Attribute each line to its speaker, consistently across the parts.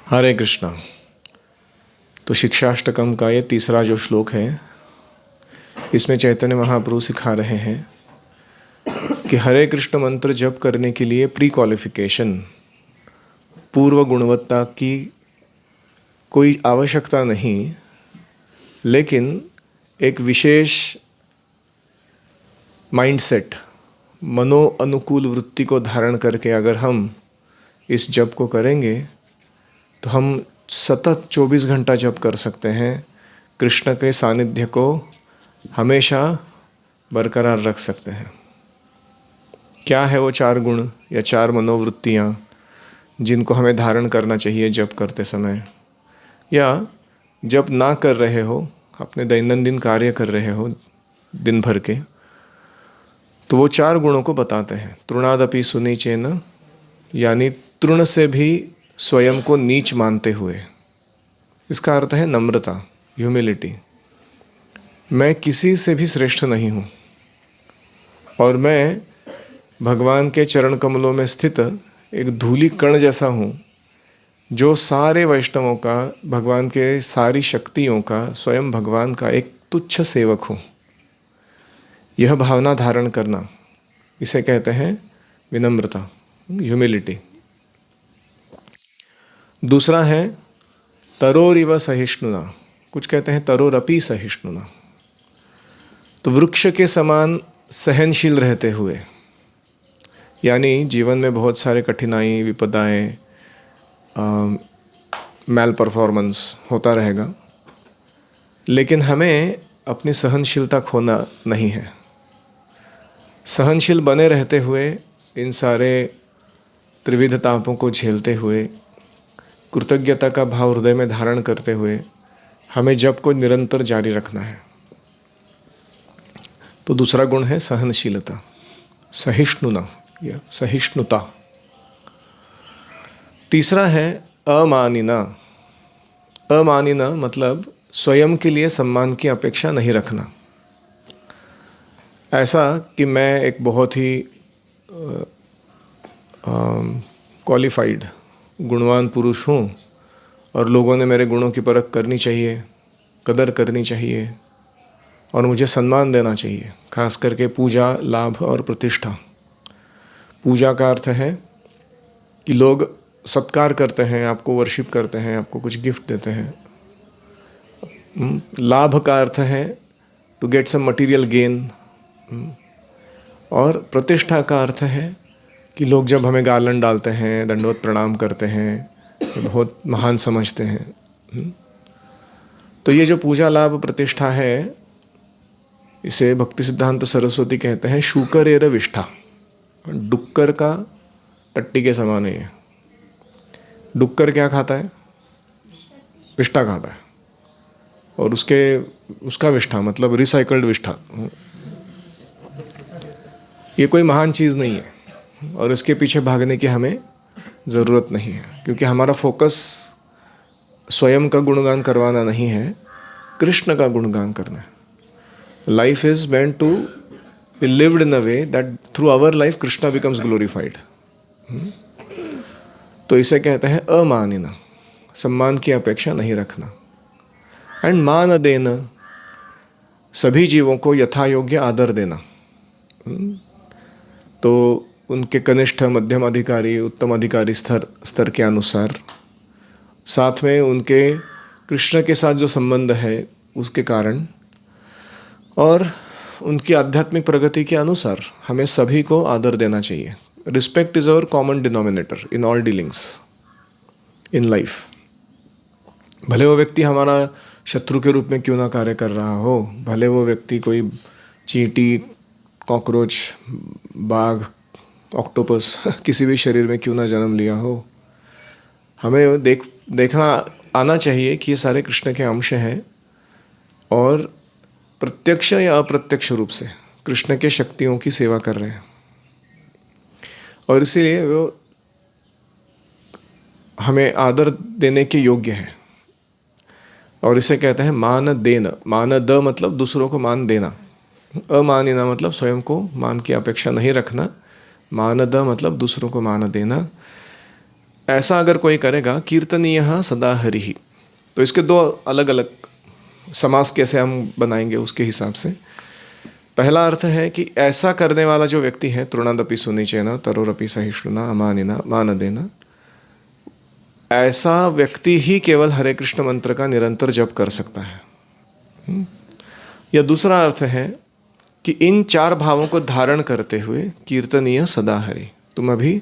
Speaker 1: हरे कृष्णा। तो शिक्षाष्टकम का ये तीसरा जो श्लोक है, इसमें चैतन्य महाप्रभु सिखा रहे हैं कि हरे कृष्ण मंत्र जप करने के लिए प्री क्वालिफिकेशन, पूर्व गुणवत्ता की कोई आवश्यकता नहीं, लेकिन एक विशेष माइंडसेट, मनो अनुकूल वृत्ति को धारण करके अगर हम इस जप को करेंगे तो हम सतत 24 घंटा जप कर सकते हैं। कृष्ण के सानिध्य को हमेशा बरकरार रख सकते हैं। क्या है वो 4 गुण या 4 मनोवृत्तियाँ जिनको हमें धारण करना चाहिए जप करते समय, या जप ना कर रहे हो, अपने दैनंदिन कार्य कर रहे हो दिन भर के, तो वो 4 गुणों को बताते हैं। तृणादपि सुनीचेन, यानी तृण से भी स्वयं को नीच मानते हुए। इसका अर्थ है नम्रता, ह्यूमिलिटी। मैं किसी से भी श्रेष्ठ नहीं हूँ और मैं भगवान के चरण कमलों में स्थित एक धूली कण जैसा हूँ जो सारे वैष्णवों का, भगवान के सारी शक्तियों का, स्वयं भगवान का एक तुच्छ सेवक हूँ। यह भावना धारण करना, इसे कहते हैं विनम्रता, ह्यूमिलिटी। दूसरा है तरोरिव सहिष्णुना, कुछ कहते हैं तरोरपि सहिष्णुना। तो वृक्ष के समान सहनशील रहते हुए, यानी जीवन में बहुत सारे कठिनाई, विपदाएं, मैल परफॉर्मेंस होता रहेगा, लेकिन हमें अपनी सहनशीलता खोना नहीं है। सहनशील बने रहते हुए, इन सारे त्रिविध तापों को झेलते हुए, कृतज्ञता का भाव हृदय में धारण करते हुए हमें जप को निरंतर जारी रखना है। तो दूसरा गुण है सहनशीलता, सहिष्णुना या सहिष्णुता। तीसरा है अमानिना। अमानिना मतलब स्वयं के लिए सम्मान की अपेक्षा नहीं रखना। ऐसा कि मैं एक बहुत ही क्वालिफाइड, गुणवान पुरुष हूँ और लोगों ने मेरे गुणों की परख करनी चाहिए, कदर करनी चाहिए और मुझे सम्मान देना चाहिए। खास करके पूजा, लाभ और प्रतिष्ठा। पूजा का अर्थ है कि लोग सत्कार करते हैं, आपको वर्शिप करते हैं, आपको कुछ गिफ्ट देते हैं। लाभ का अर्थ है to get some material gain. और प्रतिष्ठा का अर्थ है कि लोग जब हमें गार्लैंड डालते हैं, दंडवत प्रणाम करते हैं, बहुत महान समझते हैं। तो ये जो पूजा, लाभ, प्रतिष्ठा है, इसे भक्ति सिद्धांत सरस्वती कहते हैं शूकर एव विष्ठा। डुक्कर का टट्टी के समान है ये। डुक्कर क्या खाता है? विष्ठा खाता है, और उसका विष्ठा मतलब रिसाइकल्ड विष्ठा। ये कोई महान चीज़ नहीं है और इसके पीछे भागने की हमें ज़रूरत नहीं है, क्योंकि हमारा फोकस स्वयं का गुणगान करवाना नहीं है, कृष्ण का गुणगान करना है। Life is meant to be lived in a way that through our life Krishna becomes glorified. तो इसे कहते हैं अमानिना, सम्मान की अपेक्षा नहीं रखना। एंड मान देना, सभी जीवों को यथा योग्य आदर देना। तो उनके कनिष्ठ, मध्यम अधिकारी, उत्तम अधिकारी स्तर के अनुसार, साथ में उनके कृष्ण के साथ जो संबंध है उसके कारण, और उनकी आध्यात्मिक प्रगति के अनुसार हमें सभी को आदर देना चाहिए। Respect is our common denominator in all dealings in life. भले वो व्यक्ति हमारा शत्रु के रूप में क्यों ना कार्य कर रहा हो, भले वो व्यक्ति कोई चींटी, कॉकरोच, बाघ, ऑक्टोपस किसी भी शरीर में क्यों ना जन्म लिया हो, हमें देखना आना चाहिए कि ये सारे कृष्ण के अंश हैं और प्रत्यक्ष या अप्रत्यक्ष रूप से कृष्ण के शक्तियों की सेवा कर रहे हैं, और इसीलिए वो हमें आदर देने के योग्य है। और इसे कहते हैं मान देना। मान द मतलब दूसरों को मान देना। अमानिना मतलब स्वयं को मान की अपेक्षा नहीं रखना। मान द मतलब दूसरों को मान देना। ऐसा अगर कोई करेगा, कीर्तनीय सदा हरि ही। तो इसके दो अलग अलग समास कैसे हम बनाएंगे उसके हिसाब से। पहला अर्थ है कि ऐसा करने वाला जो व्यक्ति है, तृणादपि सुनिचेन तरोरपि सहिष्णुना अमानिना मानदेना, ऐसा व्यक्ति ही केवल हरे कृष्ण मंत्र का निरंतर जप कर सकता है। या दूसरा अर्थ है कि इन चार भावों को धारण करते हुए कीर्तनीय सदा हरि, तुम अभी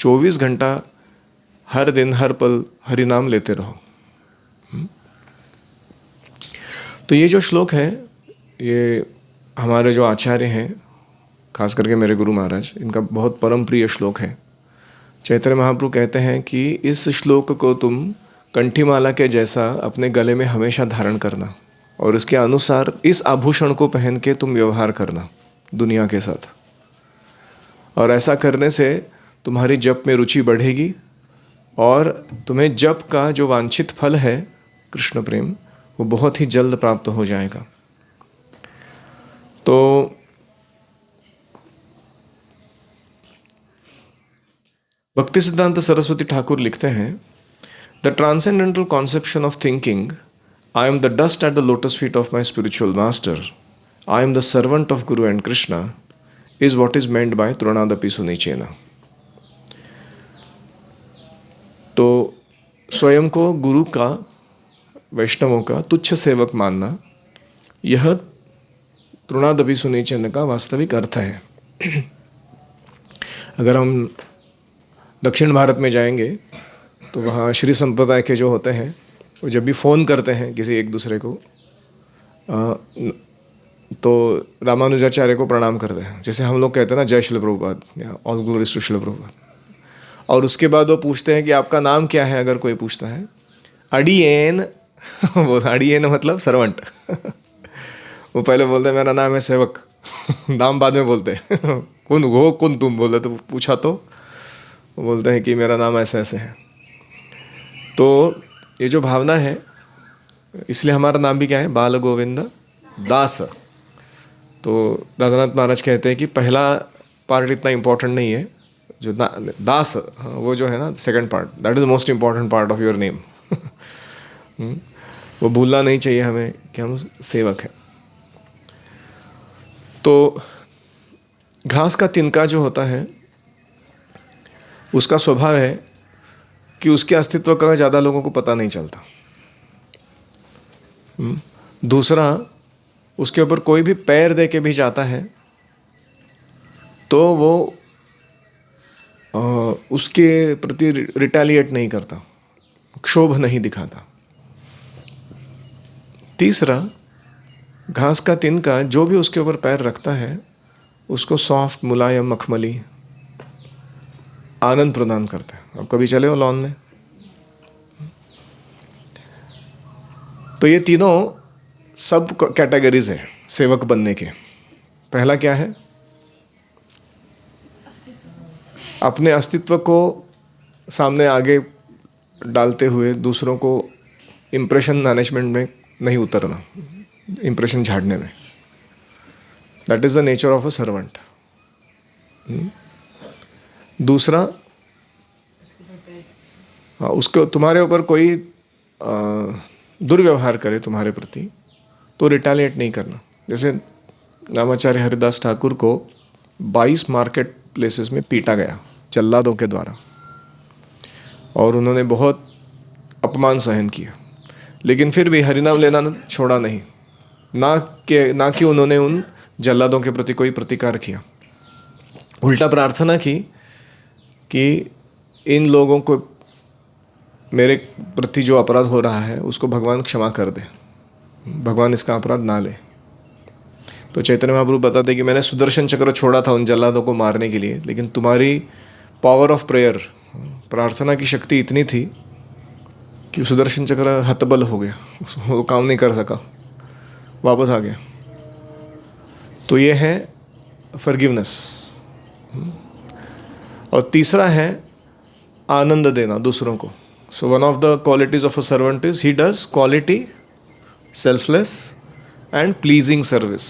Speaker 1: 24 घंटा हर दिन हर पल हरि नाम लेते रहो। तो ये जो श्लोक है, ये हमारे जो आचार्य हैं, खास करके मेरे गुरु महाराज, इनका बहुत परम प्रिय श्लोक है। चैतन्य महाप्रभु कहते हैं कि इस श्लोक को तुम कंठीमाला के जैसा अपने गले में हमेशा धारण करना और उसके अनुसार इस आभूषण को पहन के तुम व्यवहार करना दुनिया के साथ। और ऐसा करने से तुम्हारी जप में रुचि बढ़ेगी और तुम्हें जप का जो वांछित फल है कृष्ण प्रेम, वो बहुत ही जल्द प्राप्त हो जाएगा। तो भक्ति सिद्धांत सरस्वती ठाकुर लिखते हैं, the transcendental conception of thinking, I am the dust at the lotus feet of my spiritual master, I am the servant of guru and Krishna, is what is meant by तृणादपि सुनिचेन। तो स्वयं को गुरु का, वैष्णवों का तुच्छ सेवक मानना, यह तृणादपि सुनिचेन का वास्तविक अर्थ है। अगर हम दक्षिण भारत में जाएंगे तो वहाँ श्री संप्रदाय के जो होते हैं, वो जब भी फ़ोन करते हैं किसी एक दूसरे को, तो रामानुजाचार्य को प्रणाम करते हैं। जैसे हम लोग कहते हैं ना, जय श्रील प्रभुपाद या all glories to Srila Prabhupada. और उसके बाद वो पूछते हैं कि आपका नाम क्या है, अगर कोई पूछता है, अडियन। वो अडियन मतलब सर्वेंट। वो पहले बोलते हैं मेरा नाम है सेवक। नाम बाद में बोलते हैं। कौन हो, कौन तुम, बोले तो पूछा तो वो बोलते हैं कि मेरा नाम ऐसे ऐसे है। तो ये जो भावना है, इसलिए हमारा नाम भी क्या है, बाल गोविंद दास। तो राधानाथ महाराज कहते हैं कि पहला पार्ट इतना इम्पोर्टेंट नहीं है, जो दास, वो जो है ना second part, that is the most important part of your name. वो भूलना नहीं चाहिए हमें कि हम सेवक हैं। तो घास का तिनका जो होता है, उसका स्वभाव है कि उसके अस्तित्व का ज़्यादा लोगों को पता नहीं चलता। दूसरा, उसके ऊपर कोई भी पैर दे के भी जाता है तो वो उसके प्रति रिटेलिएट नहीं करता, क्षोभ नहीं दिखाता। तीसरा, घास का तिनका जो भी उसके ऊपर पैर रखता है, उसको सॉफ्ट, मुलायम, मखमली आनंद प्रदान करता है। आप कभी चले हो लॉन में? तो ये तीनों सब कैटेगरीज है सेवक बनने के। पहला क्या है, अपने अस्तित्व को सामने आगे डालते हुए दूसरों को इम्प्रेशन मैनेजमेंट में नहीं उतरना, इम्प्रेशन झाड़ने में। That is the nature of a servant. दूसरा, उसको तुम्हारे ऊपर कोई दुर्व्यवहार करे तुम्हारे प्रति तो रिटेलिएट नहीं करना। जैसे रामाचार्य हरिदास ठाकुर को 22 मार्केट प्लेसेस में पीटा गया जल्लादों के द्वारा, और उन्होंने बहुत अपमान सहन किया, लेकिन फिर भी हरिनाम लेना छोड़ा नहीं। ना कि उन्होंने उन जल्लादों के प्रति कोई प्रतिकार किया, उल्टा प्रार्थना की कि इन लोगों को, मेरे प्रति जो अपराध हो रहा है उसको भगवान क्षमा कर दे, भगवान इसका अपराध ना ले। तो चैतन्य महाप्रभु बताते कि मैंने सुदर्शन चक्र छोड़ा था उन जल्लादों को मारने के लिए, लेकिन तुम्हारी पावर ऑफ प्रेयर, प्रार्थना की शक्ति इतनी थी कि सुदर्शन चक्र हतबल हो गया, वो काम नहीं कर सका, वापस आ गया। तो ये है फॉरगिवनेस। और तीसरा है आनंद देना दूसरों को। So one of the qualities of a servant is he does quality, selfless and pleasing service,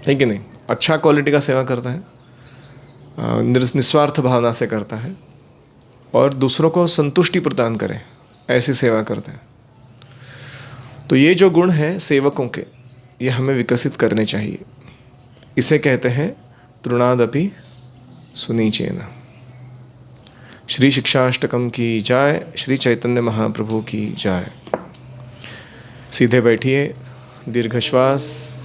Speaker 1: है कि नहीं? अच्छा क्वालिटी का सेवा करता है, निस्वार्थ भावना से करता है और दूसरों को संतुष्टि प्रदान करें, ऐसी सेवा करते हैं। तो ये जो गुण हैं सेवकों के, ये हमें विकसित करने चाहिए। इसे कहते हैं तृणादपि सुनीचेन। श्री शिक्षाष्टकम की जय, श्री चैतन्य महाप्रभु की जय। सीधे बैठिए, दीर्घ श्वास,